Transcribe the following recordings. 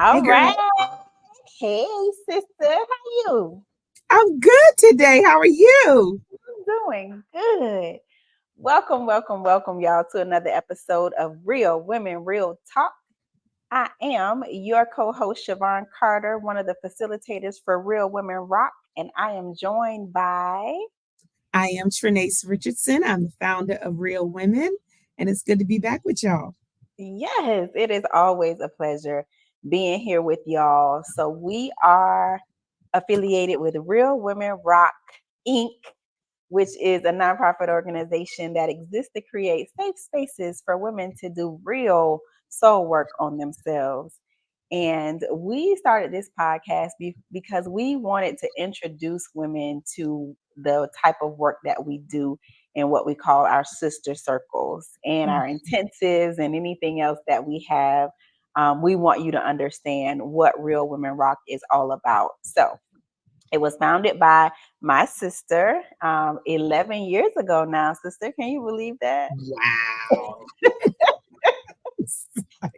All Hey, girl. right. Hey, sister. How you? I'm good today. How are you? I'm doing good. Welcome, y'all, to another episode of Real Women, Real Talk. I am your co-host, Shavon Carter, one of the facilitators for Real Women Rock, and I am joined by I am Trenace Richardson. I'm the founder of Real Women, and it's good to be back with y'all. yes, it is always a pleasure being here with y'all. So we are affiliated with Real Women Rock Inc., which is a nonprofit organization that exists to create safe spaces for women to do real soul work on themselves. And we started this podcast because we wanted to introduce women to the type of work that we do and what we call our sister circles and our intensives and anything else that we have. We want you to understand what Real Women Rock is all about. So, it was founded by my sister 11 years ago now. Sister, can you believe that? Wow. It's like,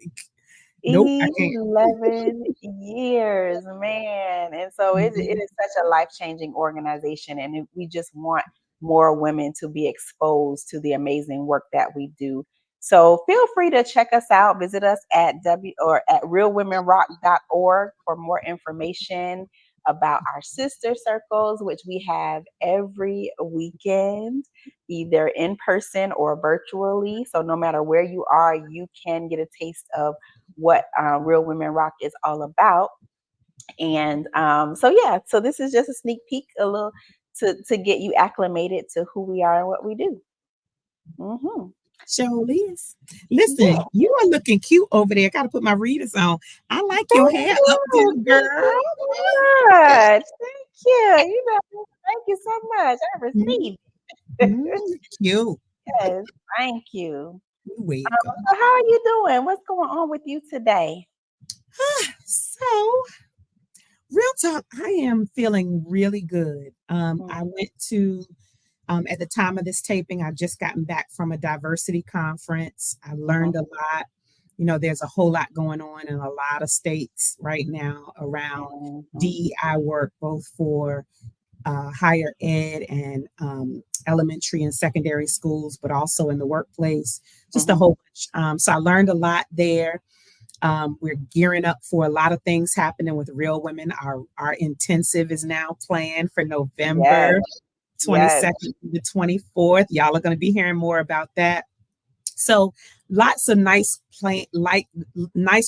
nope, I can't. 11 years, man. And so it Mhm. is such a life changing organization. And we just want more women to be exposed to the amazing work that we do. So feel free to check us out. Visit us at realwomenrock.org for more information about our sister circles, which we have every weekend, either in person or virtually. So no matter where you are, you can get a taste of what Real Women Rock is all about. And so this is just a sneak peek, a little to get you acclimated to who we are and what we do. Hmm. Show is. Yeah. Listen, you are looking cute over there. Got to put my readers on. I like your Thank hair you. updo, Thank girl. you so much. Thank you. Thank you so much. I Mm, received mm, it. cute. Yes. Thank you. You're welcome. So how are you doing? What's going on with you today? So, real talk, I am feeling really good. I went to at the time of this taping, I've just gotten back from a diversity conference. I learned a lot. You know, there's a whole lot going on in a lot of states right now around Mhm. DEI work, both for higher ed and elementary and secondary schools, but also in the workplace, just a Mhm. whole bunch. So I learned a lot there. We're gearing up for a lot of things happening with Real Women. Our intensive is now planned for Yes. November Yes. 22nd to the 24th. Y'all are going to be hearing more about that. So lots of nice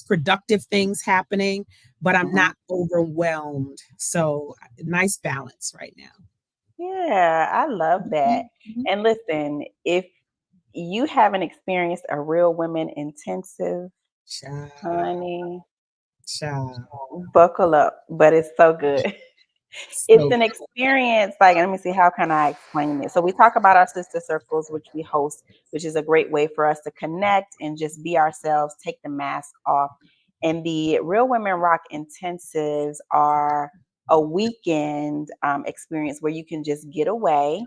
productive things happening, but I'm Mhm. not overwhelmed. So nice balance right now. Yeah, I love that. Mhm. And listen, if you haven't experienced a real women intensive, Child, honey, child. buckle up. But it's so good. It's So an experience. Like, let me see, how can I explain it? So we talk about our sister circles, which we host, which is a great way for us to connect and just be ourselves, take the mask off. And the Real Women Rock intensives are a weekend experience where you can just get away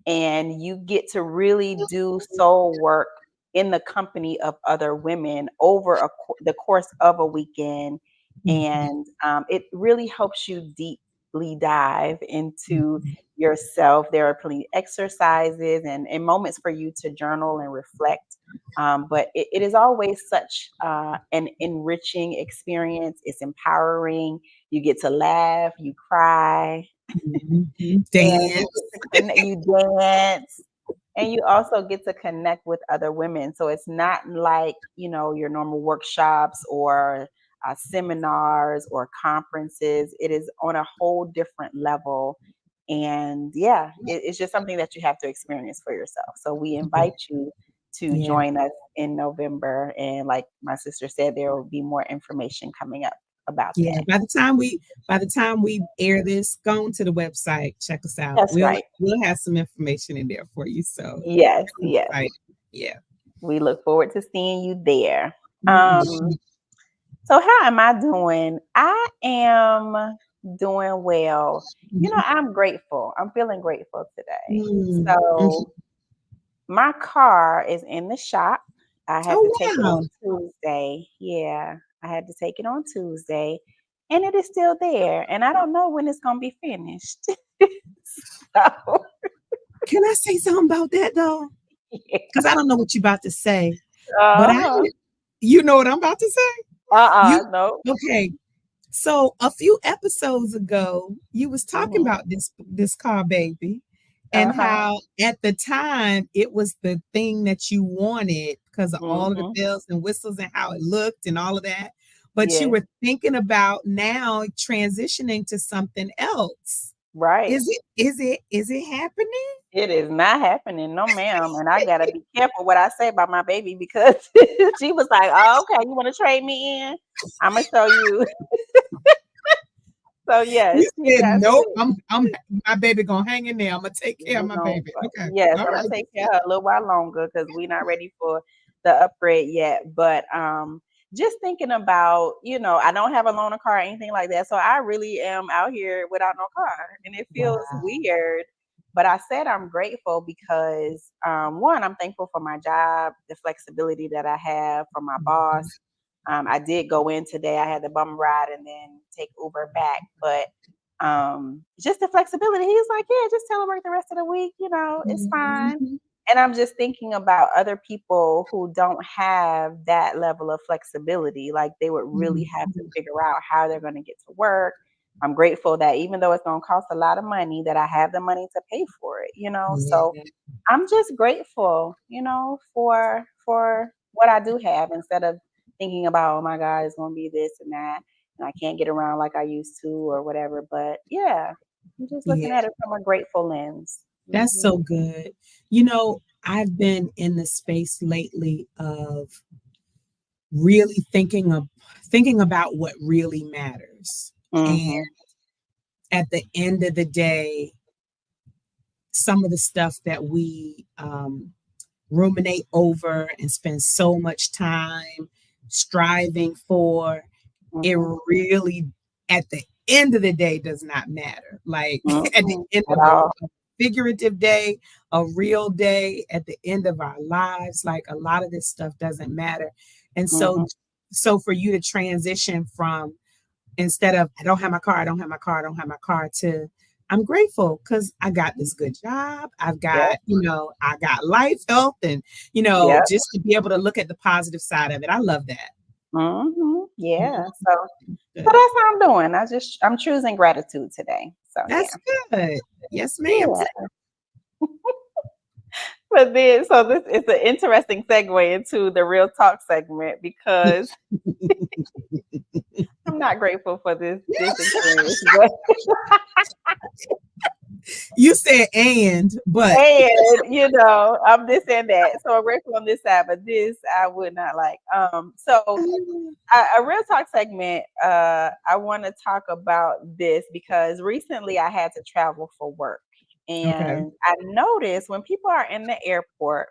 and you get to really do soul work in the company of other women over the course of a weekend. mhm, And it really helps you deeply dive into mhm. yourself. There are plenty exercises and moments for you to journal and reflect. But it is always such an enriching experience. It's empowering. You get to laugh, you cry, Mhm. and you Dance. get to connect, you dance, and you also get to connect with other women. So it's not like, your normal workshops or seminars or conferences. It is on a whole different level. And yeah, it's just something that you have to experience for yourself. So we Yeah. invite you to Yeah. join us in November. And like my sister said, there will be more information coming up about Yeah. that. By the time we air this, go on to the website, check us out. That's We'll right. we'll have some information in there for you. So Yes, I'm yes. excited. Yeah. We look forward to seeing you there. Mhm. So how am I doing? I am doing well. Mhm. I'm grateful. I'm feeling grateful today. Mm. Mhm. So my car is in the shop. I had to Oh take it wow. in Tuesday. Yeah, I had to take it on Tuesday, and it is still there. And I don't know when it's gonna be finished. So Can I say something about that though? yeah. Because I don't know what you're about to say, but Uh-huh. you know what I'm about to say? You No. okay? So a few episodes ago, you was talking Mhm. about this car baby and Uh-huh. how at the time it was the thing that you wanted because of all of the Mhm. bells and whistles and how it looked and all of that. But you Yes. were thinking about now transitioning to something else. Right. Is it happening? It is not happening, no ma'am, and I gotta be careful what I say about my baby because she was like, "Oh, okay, you wanna trade me in? Imma show you." So, yes, You she said got nope. switched. I'm my baby gonna hang in there. I'm gonna take care of We my gon' baby. Okay. yes, All Imma right. take care of her a little while longer because 'cause we not ready for the upgrade yet, but, just thinking about, I don't have a loaner car or anything like that, so I really am out here without no car, and it feels Wow. weird, but I said I'm grateful because, 1, I'm thankful for my job, the flexibility that I have from my boss. I did go in today, I had the bum ride and then take Uber back, but just the flexibility. He's like, yeah, just telework the rest of the week, it's fine. Mhm. And I'm just thinking about other people who don't have that level of flexibility. Like they would really have to Mhm. figure out how they're going to get to work. I'm grateful that even though it's going to cost a lot of money, that I have the money to pay for it. So Yeah. I'm just grateful, for what I do have instead of thinking about, oh my God, it's gonna be this and that, and I can't get around like I used to or whatever. But yeah, I'm just looking at Yeah. it from a grateful lens. That's Hmm. so good. I've been in the space lately of really thinking about what really matters. And Hmm. at the end of the day, some of the stuff that we ruminate over and spend so much time striving for, it Hmm. really, at the end of the day, does not matter. Like at the Hmm. end At of a all. figurative day, a real day, at the end of our lives, like a lot of this stuff doesn't matter. And so, Hmm. so for you to transition from, instead of I don't have my car, I don't have my car, I don't have my car, to I'm grateful because I got this good job. I've Yep. got, I got life, health, and Yep. just to be able to look at the positive side of it. I love that. Yeah. Mhm. So Good. that's how I'm doing. I'm choosing gratitude today. So yeah. That's good. Yes, ma'am. Yeah. But then, so this is an interesting segue into the real talk segment because I'm not grateful for this experience, but You said but and I'm this and that. So I'm grateful on this side, but this I would not like. So a real talk segment. I want to talk about this because recently I had to travel for work, okay. and I noticed when people are in the airport,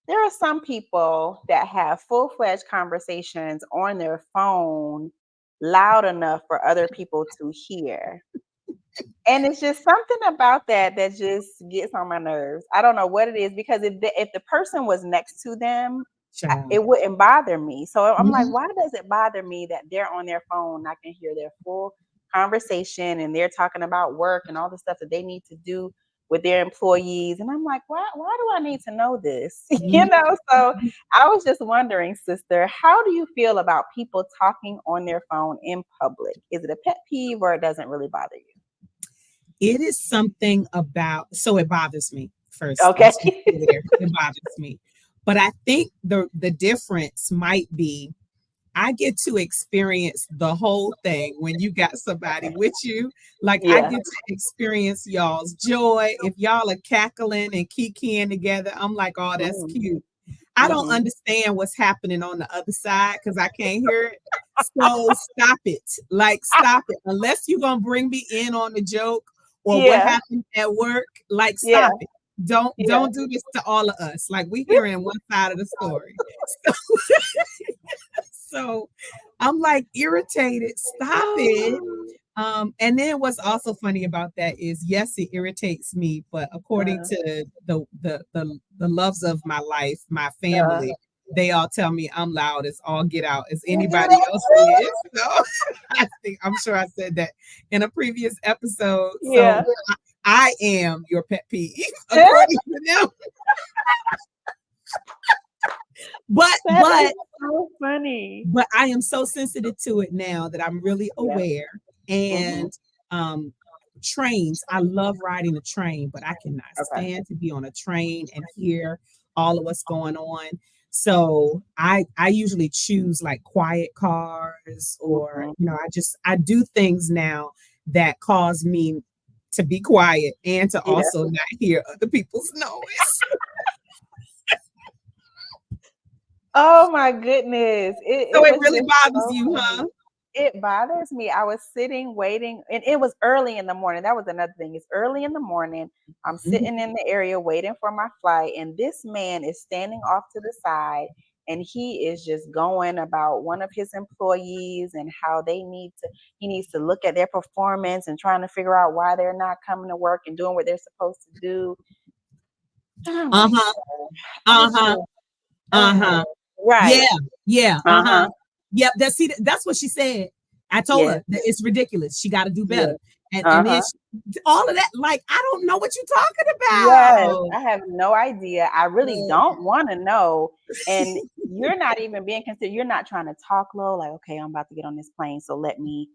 there are some people that have full-fledged conversations on their phone loud enough for other people to hear. And it's just something about that that just gets on my nerves. I don't know what it is because if the person was next to them, Child. it wouldn't bother me. So I'm like, Mhm. why does it bother me that they're on their phone? I can hear their full conversation and they're talking about work and all the stuff that they need to do with their employees. And I'm like, why do I need to know this? Mhm. So I was just wondering, sister, how do you feel about people talking on their phone in public? Is it a pet peeve or it doesn't really bother you? It is something about, so it bothers me first. Okay. Let's be clear. It bothers me. But I think the difference might be I get to experience the whole thing when you got somebody with you. Like I Yeah. get to experience y'all's joy. If y'all are cackling and kikiing together, I'm like, oh, that's Mhm. cute. I don't Mhm. understand what's happening on the other side because I can't hear it. So stop it. Like, stop it. Unless you're gonna bring me in on the joke or what Yeah. happened at work, like Yeah. stop it. Don't Yeah. don't do this to all of us. Like we hearing one side of the story. So I'm like irritated. Stop it. And then what's also funny about that is yes, it irritates me, but according Uh, to the loves of my life, my uh, family, they all tell me I'm loud as all get out, as You do anybody that else too? is. So I'm sure I said that in a previous episode. So Yeah. I am your pet peeve, according to them. But That is but so funny. but I am so sensitive to it now that I'm really Yeah. aware. Hmm. And um, trains, I love riding a train, but I cannot Okay. stand to be on a train and hear all of what's going on. So I usually choose like quiet cars, or Hmm. I do things now that cause me to be quiet and to Yeah. also not hear other people's noise. Oh my goodness. So It it was really just bothers so you, funny. huh? It bothers me. I was sitting waiting, and it was early in the morning. That was another thing. It's early in the morning. I'm Mhm. sitting in the area waiting for my flight, and this man is standing off to the side, and he is just going about one of his employees and how he needs to look at their performance and trying to figure out why they're not coming to work and doing what they're supposed to do. And I'm like, Uh-huh. sir, I just, Uh-huh. uh, Uh-huh. Yeah, right. yeah, uh-huh. Uh-huh. Yep, that's what she said. I told Yes. her that it's ridiculous. She got to do better. Yes. And then Uh-huh. all of that, like, I don't know what you're talking Yes, about. I have no idea. I really Yeah. don't want to know. And you're not even being considered. You're not trying to talk low, like, okay, I'm about to get on this plane, so let me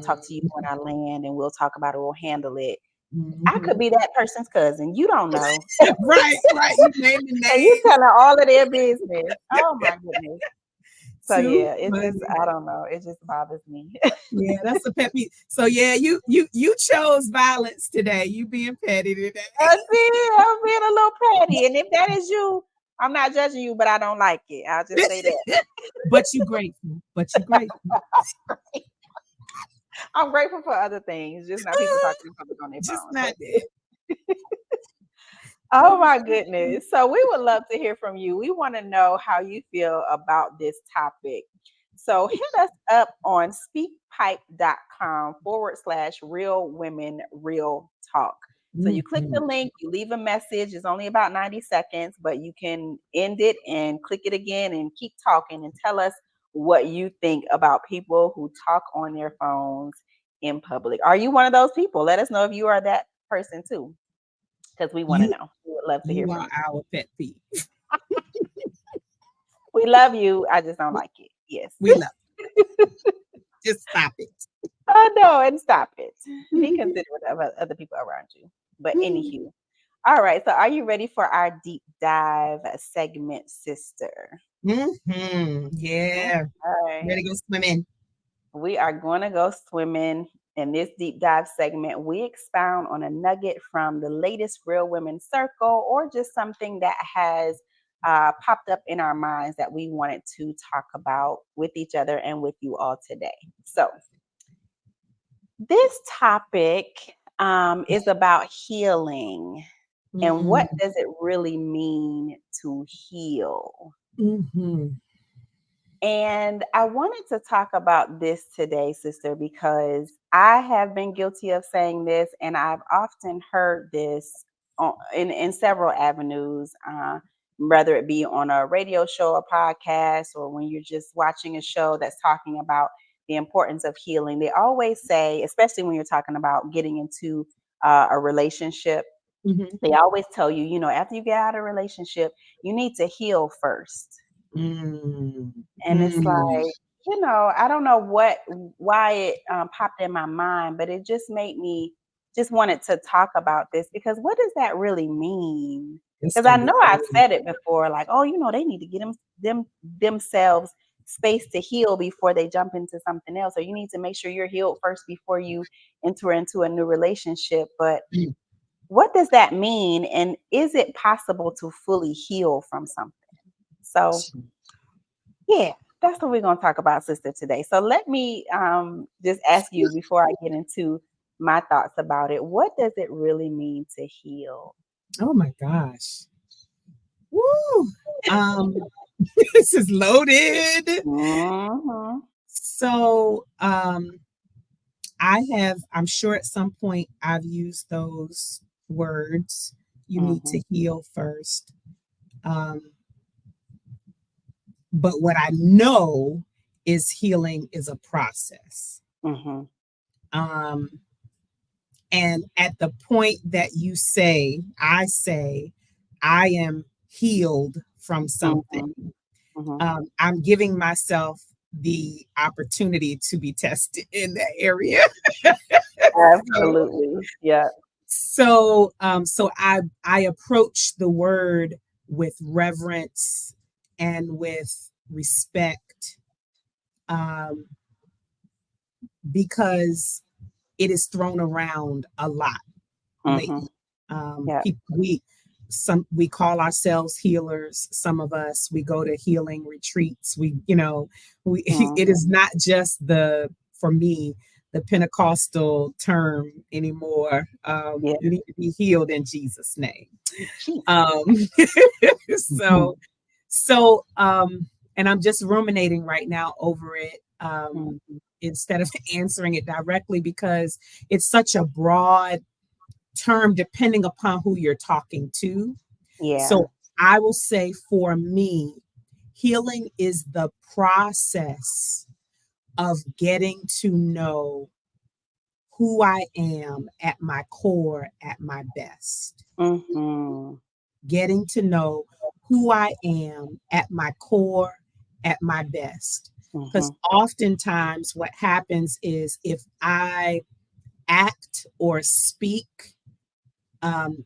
talk to you when Mhm, I land, and we'll talk about it. We'll handle it. I could mhm. be that person's cousin. You don't know, Right, right. You name the and you names. telling all of their business. Oh my goodness. So Too yeah, it just funny. I don't know. It just bothers me. Yeah, that's a pet peeve. So yeah, you chose violence today. You being petty today. I did. I'm being a little petty, and if that is you, I'm not judging you, but I don't like it. I'll just say that. But you grateful. But you grateful. I'm grateful for other things, just not people talking in public on their Just phones. not That's it. that. Oh my goodness. So we would love to hear from you. We want to know how you feel about this topic. So hit us up on speakpipe.com/real women real talk. So you click the Mhm. link, you leave a message. It's only about 90 seconds, but you can end it and click it again and keep talking and tell us what you think about people who talk on their phones in public. Are you one of those people? Let us know if you are that person too, because we want to You know. We would love to hear you from are you. our pet peeve. We love you. I just don't like it. Yes. We love. Just stop it. Oh no, and stop it. Be considerate of other people around you. But anywho, all right. So, are you ready for our deep dive segment, sister? Yeah. Ready Okay. to go swimming. We are going to go swimming in this deep dive segment. We expound on a nugget from the latest Real Women Circle, or just something that has popped up in our minds that we wanted to talk about with each other and with you all today. So, this topic is about healing, and what Mm, does it really mean to heal? mhm, And I wanted to talk about this today, sister, because I have been guilty of saying this, and I've often heard this in several avenues, whether it be on a radio show, a podcast, or when you're just watching a show that's talking about the importance of healing. They always say, especially when you're talking about getting into a relationship, mhm, they always tell you, after you get out of a relationship, you need to heal first. mm, And it's mm. like, I don't know why it popped in my mind, but it just made me just wanted to talk about this, because what does that really mean? It's Because I gonna be know I've good. said it before, like, oh, they need to get themselves space to heal before they jump into something else, or you need to make sure you're healed first before you enter into a new relationship. But Mm. what does that mean? And is it possible to fully heal from something? So yeah, that's what we're going to talk about, sister, today. So let me just ask you before I get into my thoughts about it. What does it really mean to heal? Oh my gosh. Woo. Um, this is loaded. Hmm. So, I'm sure at some point I've used those words. You need Hmm. to heal first. Um, But what I know is healing is a process. Mm-hmm. Um, and at the point that you say, I am healed from something, Mm-hmm. Mm-hmm. I'm giving myself the opportunity to be tested in that area. so, Absolutely. Yeah. so I approach the word with reverence and with respect, um, because it is thrown around a lot Mm-hmm. lately. Yeah. People, we call ourselves healers. Some of us, we go to healing retreats. We it Mm-hmm. is not just the for me the Pentecostal term anymore. Yeah. You need to be healed in Jesus' name. Jesus. Um, Mhm. so so and I'm just ruminating right now over it. Mhm. Instead of answering it directly because it's such a broad term depending upon who you're talking to. Yeah. So I will say for me, healing is the process of getting to know who I am at my core, at my best. Mhm. Getting to know who I am at my core, at my best. Because Mhm. oftentimes what happens is if I act or speak um,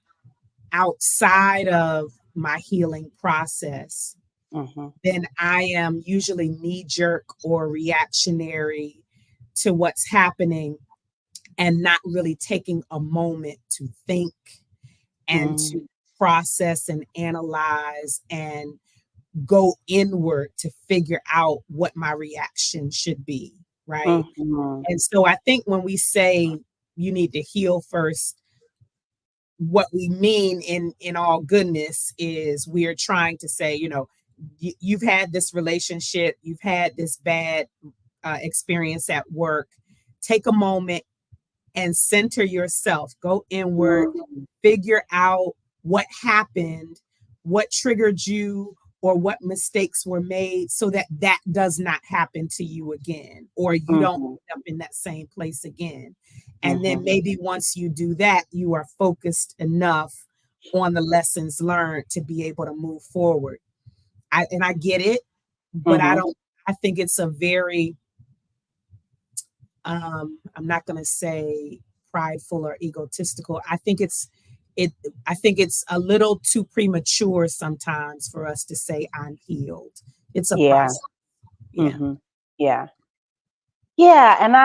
outside of my healing process, Mhm. then I am usually knee jerk or reactionary to what's happening and not really taking a moment to think and Mhm. to process and analyze and go inward to figure out what my reaction should be. Right. Mhm. And so I think when we say you need to heal first, what we mean in all goodness is we are trying to say, you've had this relationship, you've had this bad experience at work. Take a moment and center yourself, go inward, Mhm. figure out what happened, what triggered you, or what mistakes were made so that that does not happen to you again, or you don't Mhm. end up in that same place again. And then Mhm. maybe once you do that, you are focused enough on the lessons learned to be able to move forward. I get it, but I Mhm. don't, I think it's a very, I'm not going to say prideful or egotistical. It I think it's a little too premature sometimes for us to say I'm healed. It's a Yeah. process. Yeah. Mhm. Yeah. Yeah, and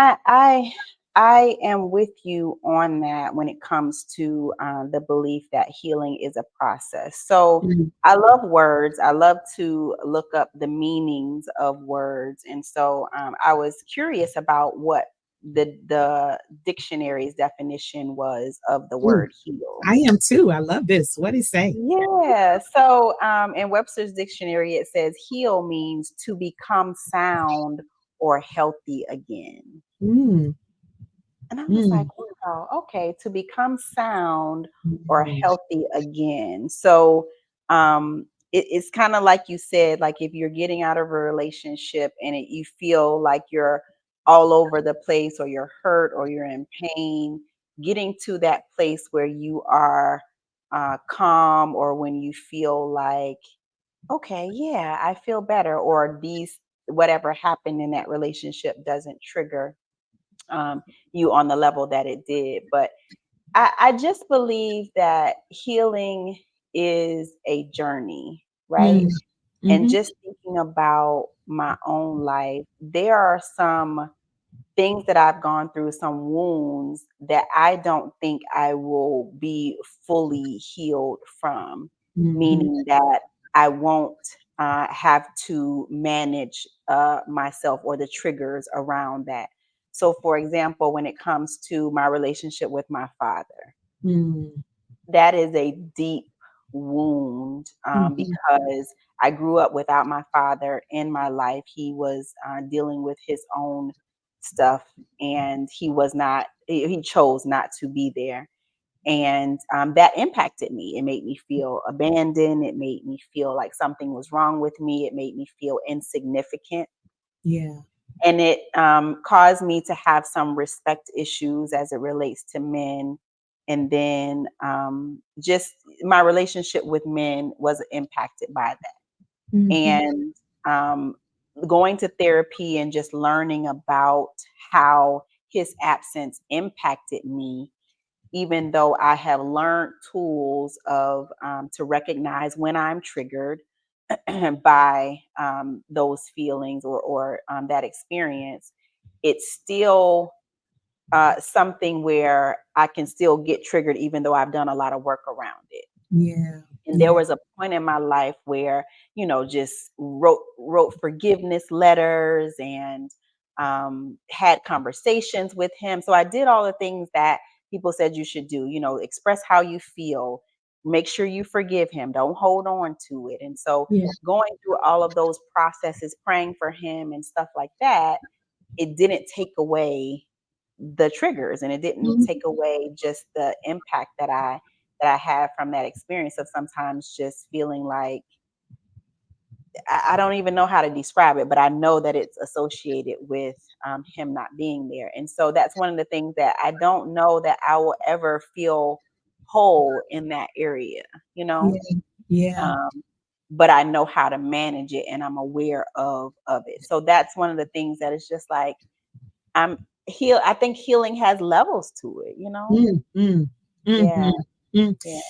I am with you on that when it comes to the belief that healing is a process. So Mhm. I love words. I love to look up the meanings of words, and so I was curious about what the dictionary's definition was of the Ooh, word heal. I am too. I love this. What did it say? Yeah. So in Webster's dictionary, it says heal means to become sound or healthy again. Mm, And I was like, mm, wow, okay, to become sound or mm, healthy again. So it's kind of like you said, like if you're getting out of a relationship and you feel like you're all over the place or you're hurt or you're in pain, getting to that place where you are calm or when you feel like, okay, yeah, I feel better, or these, whatever happened in that relationship doesn't trigger um, you on the level that it did. But I just believe that healing is a journey, right? mm, And mhm, just thinking about my own life, there are some things that I've gone through, some wounds that I don't think I will be fully healed from, mhm, meaning that I won't have to manage myself or the triggers around that. So, for example, when it comes to my relationship with my father, mm, that is a deep wound mhm, because I grew up without my father in my life. He was dealing with his own stuff and he was not, he chose not to be there. And that impacted me. It made me feel abandoned. It made me feel like something was wrong with me. It made me feel insignificant. Yeah. And it caused me to have some respect issues as it relates to men. And then just my relationship with men was impacted by that. Mm-hmm. And um, going to therapy and just learning about how his absence impacted me, even though I have learned tools of to recognize when I'm triggered by those feelings or that experience, it's still something where I can still get triggered, even though I've done a lot of work around it. Yeah. And there Yeah. was a point in my life where, just wrote forgiveness letters and had conversations with him. So I did all the things that people said you should do. Express how you feel, make sure you forgive him, don't hold on to it. And so Yeah. going through all of those processes, praying for him and stuff like that, it didn't take away the triggers, and it didn't Mhm. take away just the impact that I had from that experience of sometimes just feeling like I don't even know how to describe it, but I know that it's associated with him not being there. And so that's one of the things that I don't know that I will ever feel whole in that area, you know. Yeah. Yeah. Um, but I know how to manage it, and I'm aware of it. So that's one of the things that is just like I'm heal. I think healing has levels to it, you know. Mm, mm, Yeah, mhm, mm. yeah,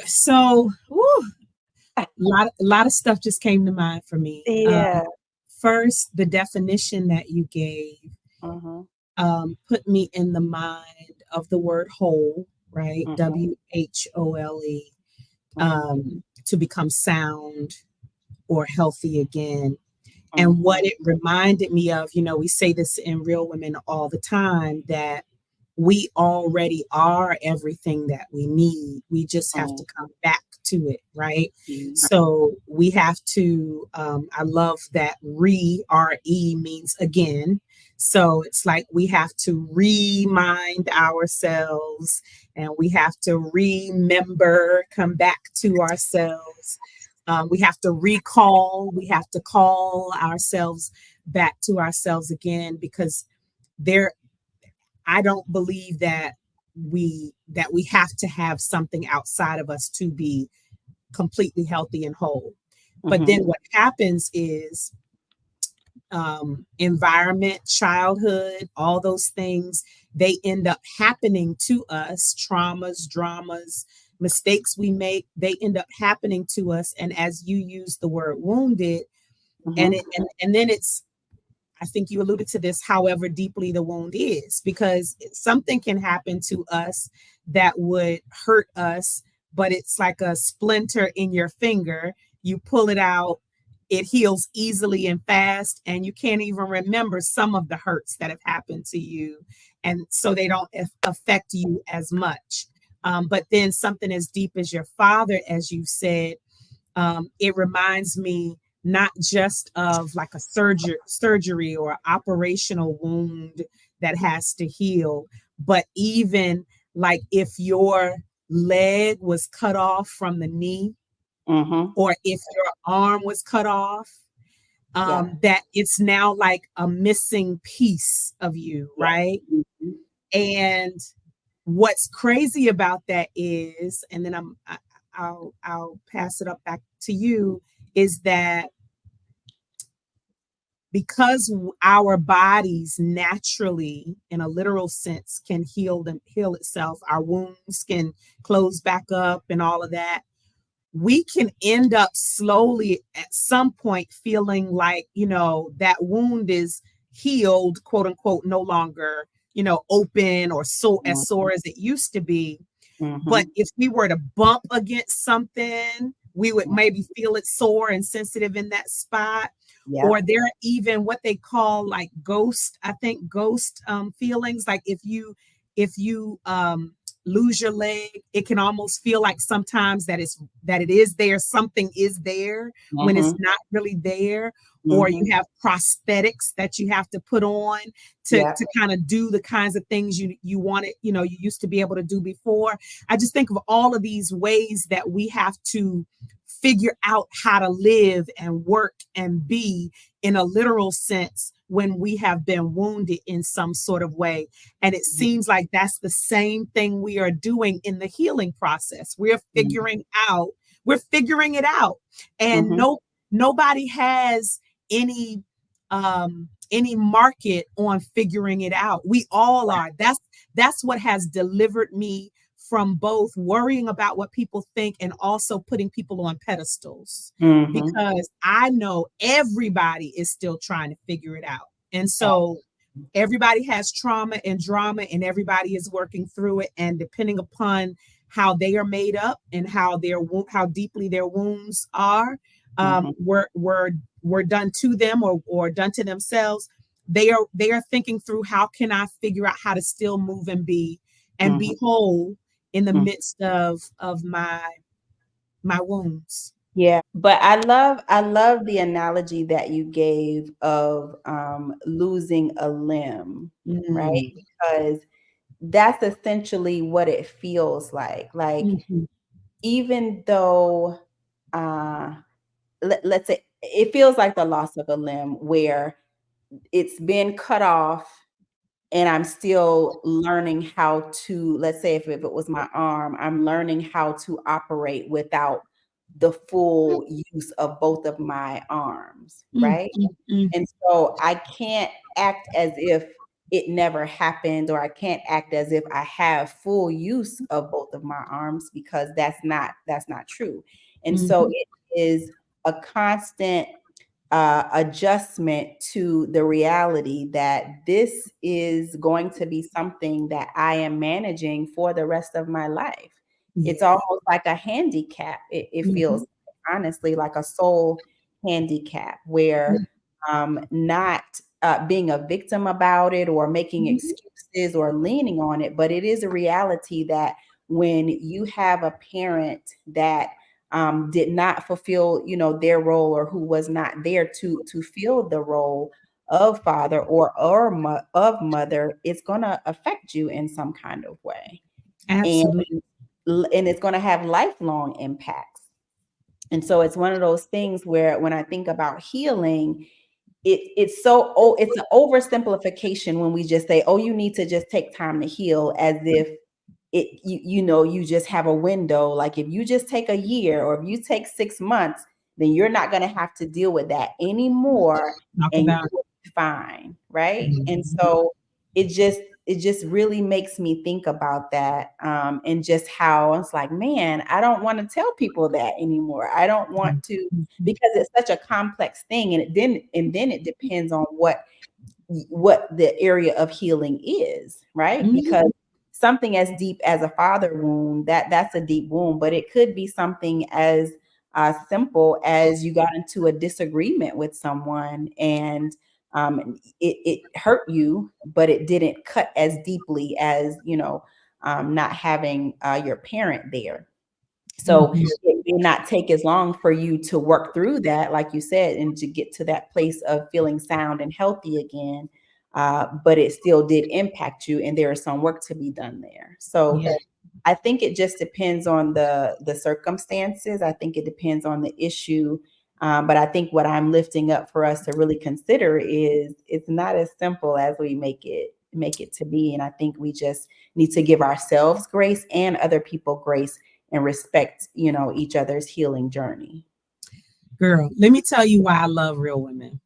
So, a lot of stuff just came to mind for me. yeah. First, the definition that you gave Mhm, put me in the mind of the word whole, right? mhm, WHOLE, mhm, to become sound or healthy again. And what mhm, it reminded me of, we say this in Real Women all the time, that we already are everything that we need. We just have mhm, to come back to it, right? mhm, So we have to, I love that RE means again. So it's like we have to remind ourselves and we have to remember, come back to ourselves. We have to recall, we have to call ourselves back to ourselves again, because there I don't believe that we have to have something outside of us to be completely healthy and whole. But mhm, then what happens is environment, childhood, all those things, they end up happening to us, traumas, dramas, mistakes we make, they end up happening to us. And as you use the word wounded, and mhm, and then it's, I think you alluded to this, however deeply the wound is, because something can happen to us that would hurt us, but it's like a splinter in your finger. You pull it out, it heals easily and fast, and you can't even remember some of the hurts that have happened to you. And so they don't affect you as much. But then something as deep as your father, as you said, it reminds me not just of like a surgery or operational wound that has to heal, but even like if your leg was cut off from the knee, mhm. or if your arm was cut off, Yeah, that it's now like a missing piece of you, yeah. right? Mhm, And what's crazy about that is, and then I'll pass it up back to you, is that because our bodies naturally, in a literal sense, can heal itself, our wounds can close back up and all of that, we can end up slowly at some point feeling like, that wound is healed, quote unquote, no longer, open or so as mhm, sore as it used to be. But mhm, if we were to bump against something, we would mhm. maybe feel it sore and sensitive in that spot. Yep. Or there are even what they call ghost feelings. Like if you lose your leg. It can almost feel like sometimes that it is there, something is there when it's Mm-hmm. not really there. Or you Mm-hmm. have prosthetics that you have to put on Yeah. to kind of do the kinds of things you wanted, you used to be able to do before. I just think of all of these ways that we have to figure out how to live and work and be in a literal sense when we have been wounded in some sort of way. And it seems like that's the same thing we are doing in the healing process. We're figuring it out. And Mm-hmm. nobody has any any market on figuring it out. We all are. That's what has delivered me from both worrying about what people think and also putting people on pedestals, Mm-hmm. because I know everybody is still trying to figure it out. And so everybody has trauma and drama, and everybody is working through it. And depending upon how they are made up and how deeply their wounds are, Mm-hmm. were done to them, or done to themselves, they are thinking through, how can I figure out how to still move and Mm-hmm. be whole in the Mm-hmm. midst of my wounds. But I love the analogy that you gave of losing a limb, right? Mm, Because that's essentially what it feels like. Like, mhm, even though uh let's say it feels like the loss of a limb where it's been cut off, and I'm still learning how to, let's say if it was my arm, I'm learning how to operate without the full use of both of my arms, mm, right? mm, mm, And so I can't act as if it never happened, or I can't act as if I have full use of both of my arms, because that's not true. And so mhm. it is a constant adjustment to the reality that this is going to be something that I am managing for the rest of my life. It's Yeah. almost like a handicap. It feels Mhm, honestly like a soul handicap, where not being a victim about it or making mhm, excuses or leaning on it, but it is a reality that when you have a parent that did not fulfill, their role, or who was not there to fill the role of father or of mother, it's going to affect you in some kind of way, and absolutely. and it's going to have lifelong impacts. And so it's one of those things where when I think about healing, it's an oversimplification when we just say, oh, you need to just take time to heal, as if you just have a window. Like, if you just take a year, or if you take 6 months, then you're not going to have to deal with that anymore, Talk and you about will be fine, right? And mhm, so it just really makes me think about that, and just how it's like, man, I don't want to tell people that anymore. I don't want mhm, to, mhm, because it's such a complex thing, and then it depends on what the area of healing is, right? mhm. Because something as deep as a father wound, that's a deep wound, but it could be something as simple as you got into a disagreement with someone, and it hurt you, but it didn't cut as deeply as, not having your parent there. So Mhm. it may not take as long for you to work through that, like you said, and to get to that place of feeling sound and healthy again. But it still did impact you, and there is some work to be done there. So Yeah, I think it just depends on the circumstances. I think it depends on the issue. But I think what I'm lifting up for us to really consider is it's not as simple as we make it to be. And I think we just need to give ourselves grace and other people grace, and respect, each other's healing journey. girl, let me tell you why I love real women.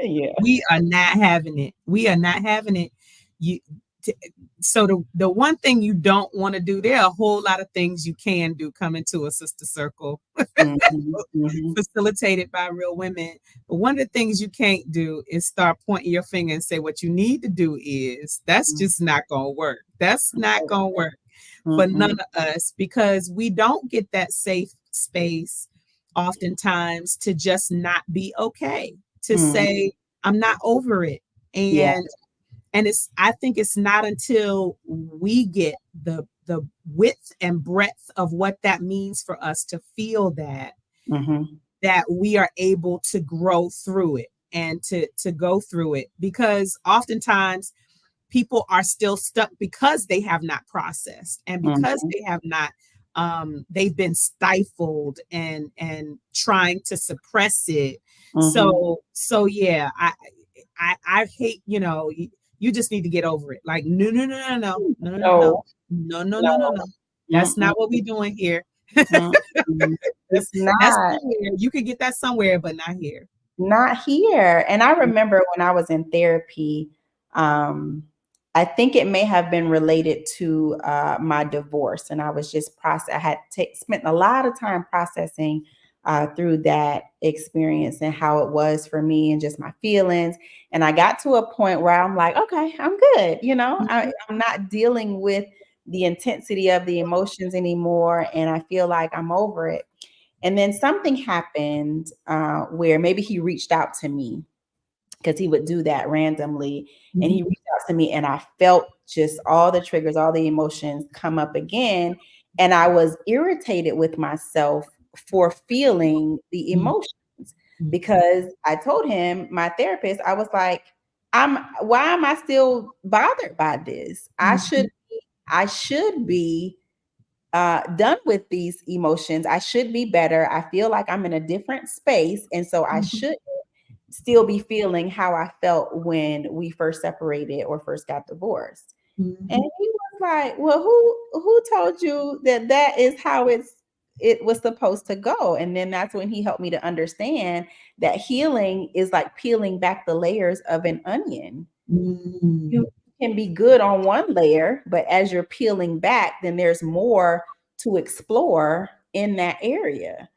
Yeah. We are not having it. We are not having it. You t- so the one thing you don't want to do, there are a whole lot of things you can do coming to a sister circle Mhm, mhm, facilitated by real women. But one of the things you can't do is start pointing your finger and say what you need to do is, that's mhm, just not going to work. That's not going to work for none mhm, of us, because we don't get that safe space oftentimes to just not be okay, to mhm. say I'm not over it. Yeah. And it's I think it's not until we get width and breadth of what that means for us to feel that, Mm-hmm. that we are able to grow through it and to go through it, because oftentimes people are still stuck because they have not processed, and because Mm-hmm. they have not, they've been stifled and trying to suppress it. Mm-hmm. So yeah, I hate, you just need to get over it. Like, no, no, no, no, no, no, no, no, No, no, no, no, no, no. no. That's Mm-mm. not what we're doing here. Mm-mm. that's It's that's not. somewhere you could get that somewhere, but not here. Not here. And I remember when I was in therapy, um, I think it may have been related to my divorce, and I was just I had spent a lot of time processing through that experience and how it was for me and just my feelings. And I got to a point where I'm like, okay, I'm good. Mhm, I'm not dealing with the intensity of the emotions anymore, and I feel like I'm over it. And then something happened where maybe he reached out to me, because he would do that randomly. And he mhm, reached out to me, and I felt just all the triggers, all the emotions come up again. And I was irritated with myself for feeling the mhm, emotions, because I told him, my therapist, I was like, why am I still bothered by this? mhm, I should be done with these emotions. I should be better. I feel like I'm in a different space. And so I mhm, should still be feeling how I felt when we first separated or first got divorced. And mhm, he was like, "Well, who told you that that is how it was supposed to go?" And then that's when he helped me to understand that healing is like peeling back the layers of an onion. mhm, You can be good on one layer, but as you're peeling back, then there's more to explore in that area.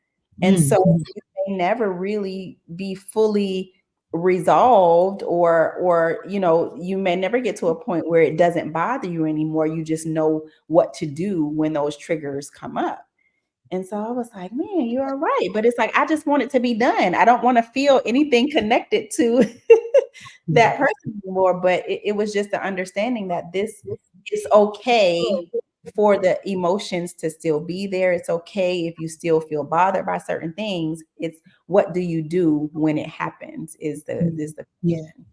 And mhm, so mhm, you may never really be fully resolved, or you may never get to a point where it doesn't bother you anymore. You just know what to do when those triggers come up. And so I was like, man, you're right. But it's like, I just want it to be done. I don't want to feel anything connected to that mhm. person anymore. But it was just the understanding that this is okay for the emotions to still be there. It's okay if you still feel bothered by certain things. It's what do you do when it happens is the Yeah. question.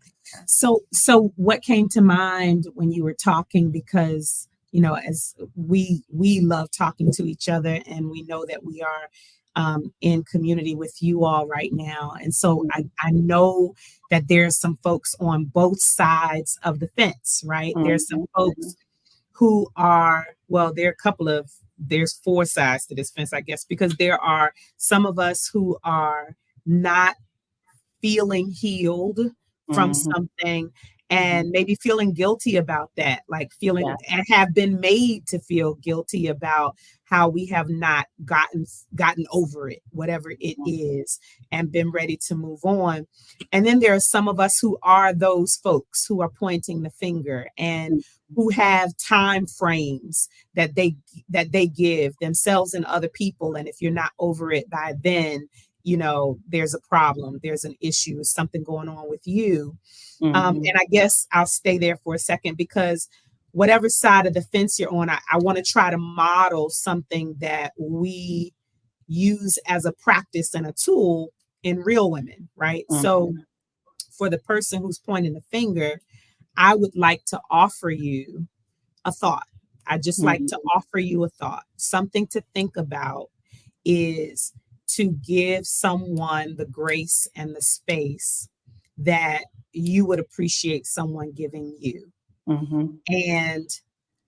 So what came to mind when you were talking, because as we love talking to each other, and we know that we are in community with you all right now, and so Mhm, I know that there's some folks on both sides of the fence, right? There's some mhm, folks who are, well, there are a couple of, there's four sides to this fence, I guess, because there are some of us who are not feeling healed from mhm, something, mhm. and maybe feeling guilty about that, like feeling Yeah. and have been made to feel guilty about how we have not gotten over it, whatever it is, and been ready to move on. And then there are some of us who are those folks who are pointing the finger, and Mhm, who have time frames that they give themselves and other people, and if you're not over it by then, there's a problem, there's an issue, something going on with you. And mhm, I guess I'll stay there for a second, because whatever side of the fence you're on, I want to try to model something that we use as a practice and a tool in Real Women, right? So mhm, for the person who's pointing the finger, I would like to offer you a thought. I just like to mhm, offer you a thought, something to think about, is to give someone the grace and the space that you would appreciate someone giving you. mhm. And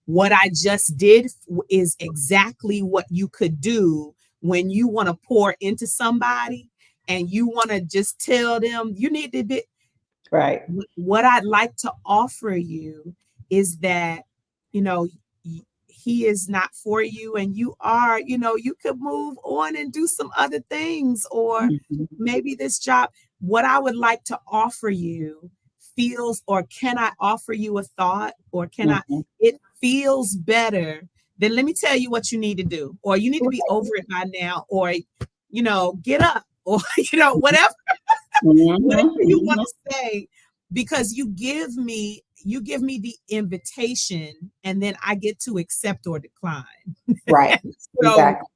what I just did is exactly what you could do when you want to pour into somebody, and you want to just tell them you need to be. Right. What I'd like to offer you is that, you know, he is not for you, and you are, you could move on and do some other things, or Mhm, maybe this job. What I would like to offer you feels, or can I offer you a thought, or can I, mhm. it feels better than, let me tell you what you need to do, or you need to be over it by now, or, get up, or, whatever, Mhm, whatever you want mhm. to say. because you give me the invitation, and then I get to accept or decline. Right. so Exactly.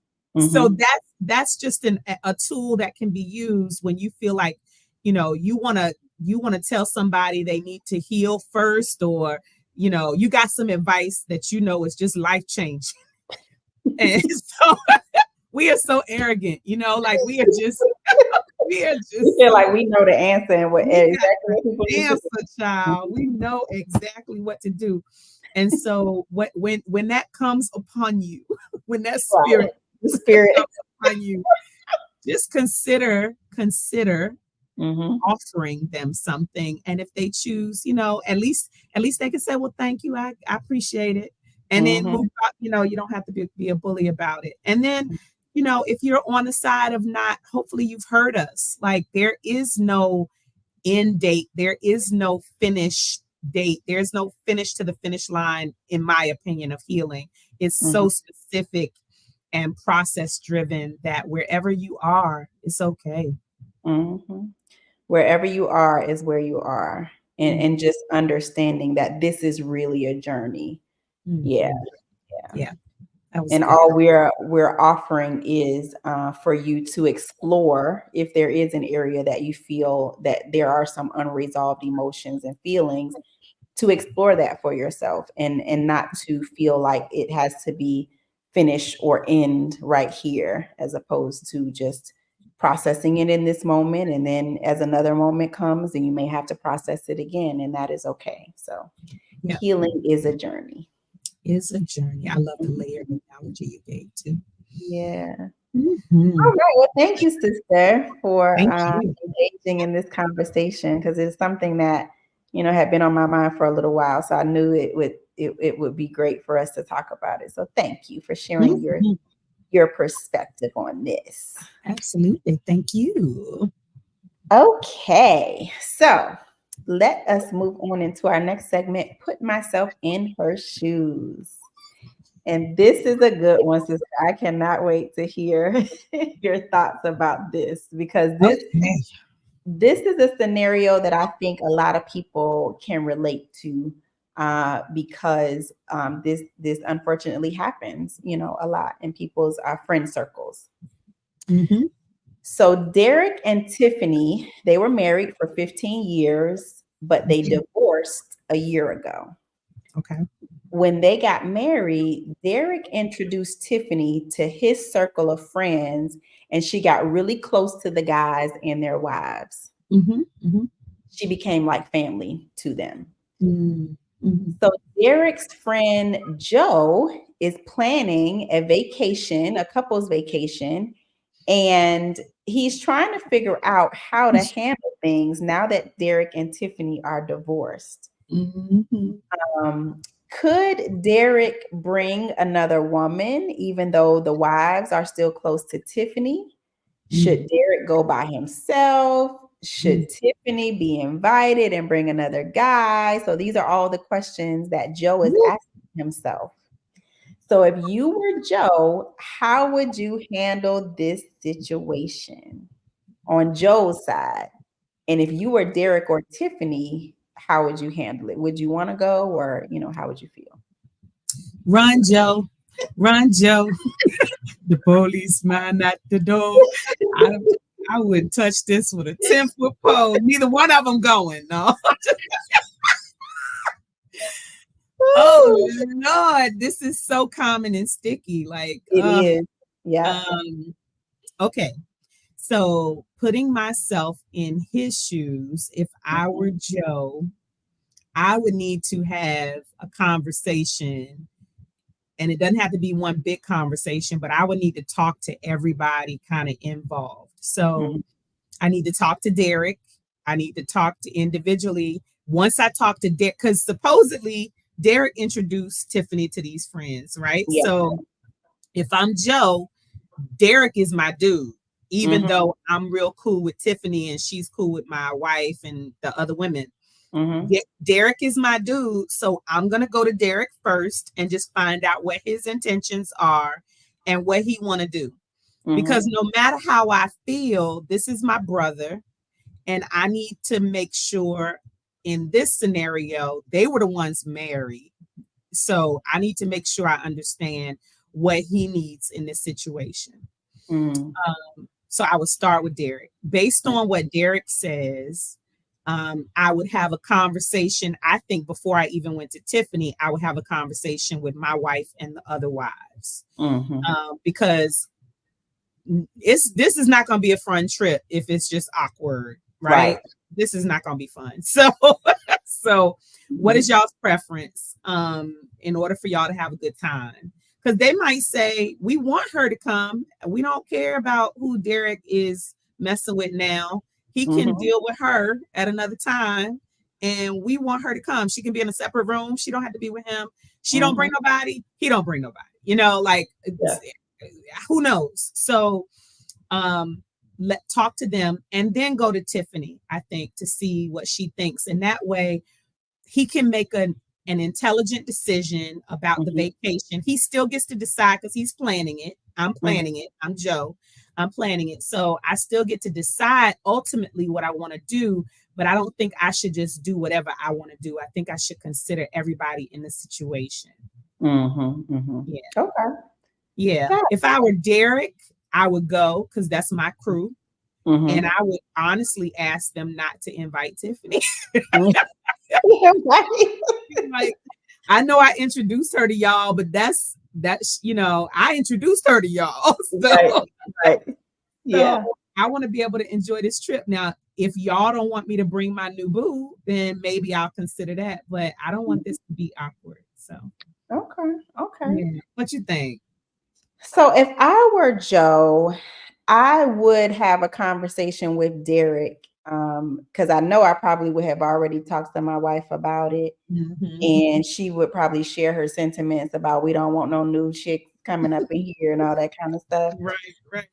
so Mm-hmm. that's just a tool that can be used when you feel like, you want to tell somebody they need to heal first, or you got some advice that is just life changing. And so we are so arrogant, like we are We just feel so like we know the answer and what we got exactly what people the need to answer, do. child. We know exactly what to do. And so when that comes upon you, when that Right. spirit Spirit. comes upon you, just consider Mm-hmm. offering them something. And if they choose, at least they can say, well, thank you, I appreciate it. And then Mm-hmm. move out, you don't have to be a bully about it. And then, if you're on the side of not, hopefully you've heard us, like there is no end date, there is no finish date, there's no finish to the finish line, in my opinion, of healing. It's Mm-hmm. so specific and process driven that wherever you are, it's okay. Mm-hmm. Wherever you are is where you are. And Mhm. and just understanding that this is really a journey. Yeah. Mhm. Yeah. Yeah, that was And good. all we're offering is for you to explore if there is an area that you feel that there are some unresolved emotions and feelings, to explore that for yourself, and not to feel like it has to be finished or end right here, as opposed to just processing it in this moment, and then as another moment comes and you may have to process it again, and that is okay. So Yeah, healing is a journey. it's a journey. I love the layered analogy you gave too. Yeah. All Mhm. right. Well, thank you, sister, for Thank you. engaging in this conversation, because it's something that had been on my mind for a little while. So I knew it would be great for us to talk about it. So thank you for sharing your Mhm. your perspective on this. Absolutely. Thank you. Okay, so let us move on into our next segment. Put myself in her shoes. And this is a good one, sister. I cannot wait to hear your thoughts about this, because this Okay. this is a scenario that I think a lot of people can relate to, because this unfortunately happens, a lot in people's friend circles. Hmm. So Derek and Tiffany, they were married for 15 years, but they divorced a year ago. Okay. When they got married, Derek introduced Tiffany to his circle of friends, and she got really close to the guys and their wives. Hmm. Hmm. She became like family to them. Hmm. So Derek's friend Joe is planning a vacation, a couple's vacation, and he's trying to figure out how to handle things now that Derek and Tiffany are divorced. Hmm. Um, could Derek bring another woman, even though the wives are still close to Tiffany? Should Derek go by himself? Should Tiffany be invited and bring another guy? So these are all the questions that Joe is asking himself. So if you were Joe, how would you handle this situation on Joe's side? And if you were Derek or Tiffany, how would you handle it? Would you want to go, or, how would you feel? Run, Joe. Run, Joe. The policeman at the door. I, I wouldn't touch this with a 10-foot pole. Neither one of them going. No. Oh, Woo! Lord. This is so common and sticky. Like, It is. Yeah. um, okay. So putting myself in his shoes, if I were Mhm. Joe, I would need to have a conversation. And it doesn't have to be one big conversation, but I would need to talk to everybody kind of involved. So Mhm. I need to talk to Derek. I need to talk to individually. Once I talk to Derek, because supposedly Derek introduced Tiffany to these friends, right? Yeah. So if I'm Joe, Derek is my dude, even Mhm. though I'm real cool with Tiffany and she's cool with my wife and the other women. Mhm. Derek is my dude. So I'm going to go to Derek first and just find out what his intentions are and what he want to do. Because Mhm. no matter how I feel, this is my brother and I need to make sure in this scenario, they were the ones married. So I need to make sure I understand what he needs in this situation. Mm. So I would start with Derek. Based on what Derek says, I would have a conversation. I think before I even went to Tiffany, I would have a conversation with my wife and the other wives, Mm-hmm. because this is not going to be a fun trip if it's just awkward, right? Right. This is not going to be fun. So what is y'all's preference in order for y'all to have a good time? Because they might say, we want her to come. We don't care about who Derek is messing with now. He can Mm-hmm. deal with her at another time. And we want her to come. She can be in a separate room. She don't have to be with him. She don't Mm-hmm. bring nobody. He don't bring nobody. You know, like, Yeah. who knows? So let talk to them and then go to Tiffany, I think, to see what she thinks. And that way he can make an intelligent decision about the Mm-hmm. vacation. He still gets to decide because he's planning it. I'm Mm-hmm. planning it. I'm Joe. I'm planning it. So I still get to decide ultimately what I want to do, but I don't think I should just do whatever I want to do. I think I should consider everybody in the situation. Mm-hmm. Mm-hmm. Yeah. Okay. Yeah. Yeah. If I were Derek, I would go because that's my crew. And Mm-hmm. I would honestly ask them not to invite Tiffany. Right. Like, I know I introduced her to y'all, but that's I introduced her to y'all. Right. Right. So Yeah. I want to be able to enjoy this trip. Now, if y'all don't want me to bring my new boo, then maybe I'll consider that. But I don't want this to be awkward. So Okay. Okay. yeah. What you think? So if I were Joe, I would have a conversation with Derek, because I know I probably would have already talked to my wife about it, Mm-hmm. and she would probably share her sentiments about we don't want no new chick coming up in here and all that kind of stuff. Right, right.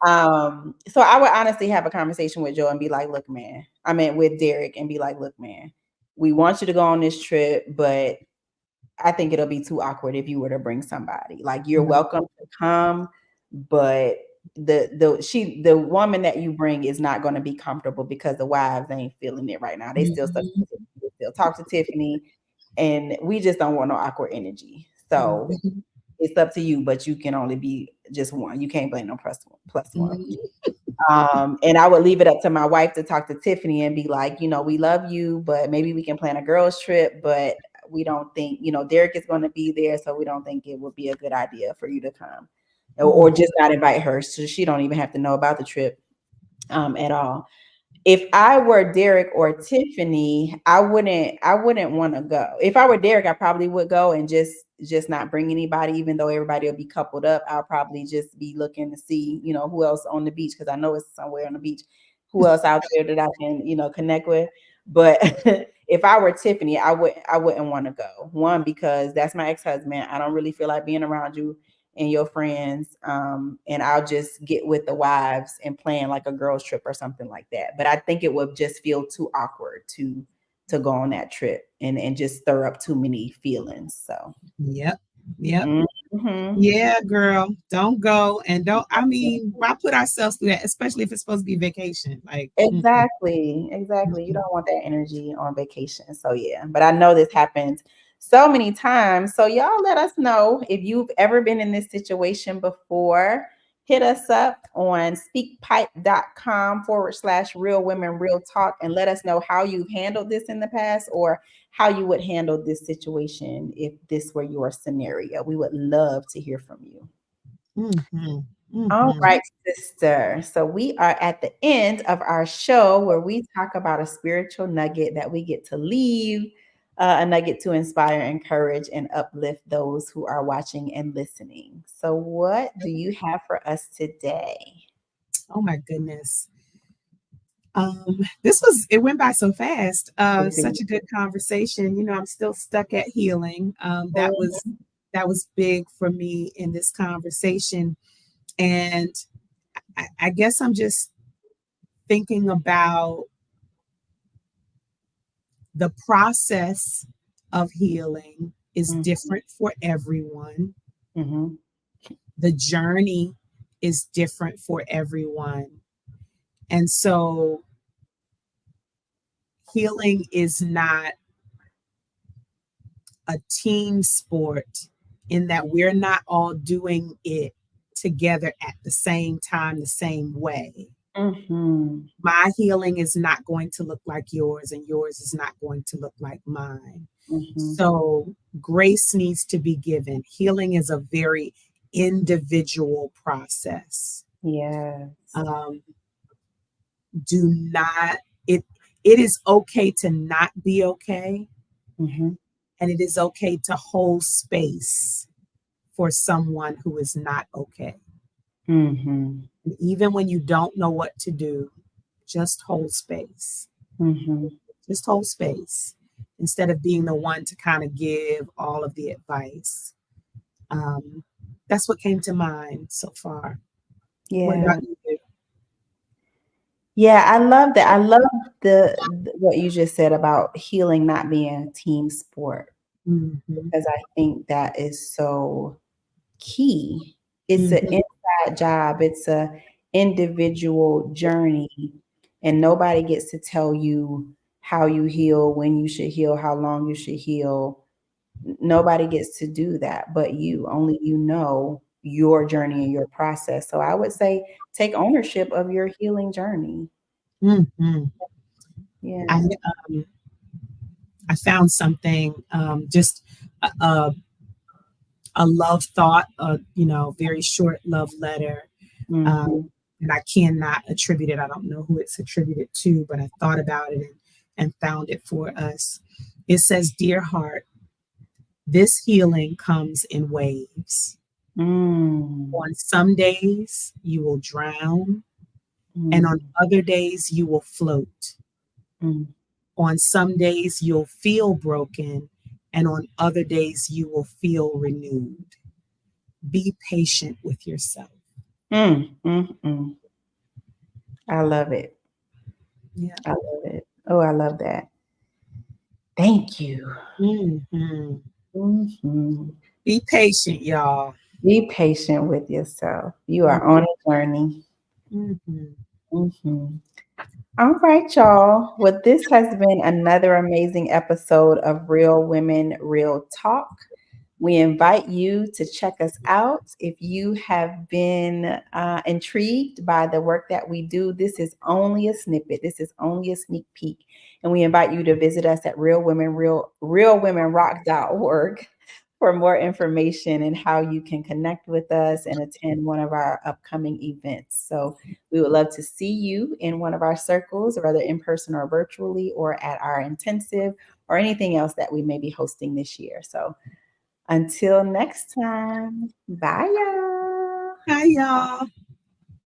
So I would honestly have a conversation with Joe and be like, look, man, I mean with Derek and be like, look, man, we want you to go on this trip, but I think it'll be too awkward if you were to bring somebody. Like you're Right. welcome to come, but the woman that you bring is not going to be comfortable because the wives ain't feeling it right now. They still stuck. Mm-hmm. They still talk to Tiffany, and we just don't want no awkward energy. So Mm-hmm. it's up to you, but you can only be just one. You can't blame no plus one. Mm-hmm. And I would leave it up to my wife to talk to Tiffany and be like, we love you, but maybe we can plan a girls trip, but we don't think, Derek is going to be there. So we don't think it would be a good idea for you to come or just not invite her. So she don't even have to know about the trip at all. If I were Derek or Tiffany, I wouldn't want to go. If I were Derek, I probably would go and just not bring anybody, even though everybody will be coupled up. I'll probably just be looking to see, who else on the beach, because I know it's somewhere on the beach, who else out there that I can, connect with. But if I were Tiffany, I wouldn't want to go. One, because that's my ex-husband. I don't really feel like being around you and your friends, and I'll just get with the wives and plan like a girls trip or something like that. But I think it would just feel too awkward to go on that trip and just stir up too many feelings. So Yep. Yep. mhm. Yeah, girl. Don't go and don't. I mean, why put ourselves through that, especially if it's supposed to be vacation? Like, Exactly, exactly. You mm-mm. don't want that energy on vacation. So yeah, but I know this happens so many times. So y'all let us know if you've ever been in this situation before. Hit us up on speakpipe.com/real women real talk and let us know how you've handled this in the past or how you would handle this situation if this were your scenario. We would love to hear from you. Mm-hmm. All Mm-hmm. right, sister. So we are at the end of our show where we talk about a spiritual nugget that we get to leave, a nugget to inspire, encourage, and uplift those who are watching and listening. So, what do you have for us today? Oh my goodness. It went by so fast. Such a good conversation. I'm still stuck at healing. That was big for me in this conversation. And I guess I'm just thinking about the process of healing is Mhm, different for everyone. mhm, The journey is different for everyone. And so healing is not a team sport in that we're not all doing it together at the same time, the same way. Mm-hmm. My healing is not going to look like yours, and yours is not going to look like mine. Mm-hmm. So, grace needs to be given. Healing is a very individual process. Yes. Um, do not, it, it is okay to not be okay, Mm-hmm. and it is okay to hold space for someone who is not okay. Mm-hmm. And even when you don't know what to do, just hold space. Mm-hmm. Just hold space instead of being the one to kind of give all of the advice. Um, that's what came to mind so far. What Yeah. about you? Yeah, I love that. I love what you just said about healing not being a team sport Mm-hmm, because I think that is so key. It's an mm-hmm, inside job. It's a individual journey, and nobody gets to tell you how you heal, when you should heal, how long you should heal. Nobody gets to do that but you. Only you know your journey and your process. So I would say take ownership of your healing journey. mm-hmm. I Yeah. I found something, just a, a love thought, very short love letter. Um, Mhm. and I cannot attribute it. I don't know who it's attributed to, but I thought about it and found it for us. It says, "Dear heart, this healing comes in waves. Mm. On some days you will drown, and on Mm. other days you will float. Mm. On some days you'll feel broken, and on other days you will feel renewed. Be patient with yourself." Mm. Mm. Mm. I love it. Yeah. I love it. Oh, I love that. Thank you. Mhm. Mhm. Be patient, y'all. Be patient with yourself. You are on a journey. Mhm. Mhm. All right, y'all. Well, this has been another amazing episode of Real Women, Real Talk. We invite you to check us out. If you have been intrigued by the work that we do, this is only a snippet. This is only a sneak peek. And we invite you to visit us at realwomenrock.org for more information and how you can connect with us and attend one of our upcoming events. So we would love to see you in one of our circles, whether in person or virtually, or at our intensive or anything else that we may be hosting this year. So until next time, bye y'all. Hi, y'all.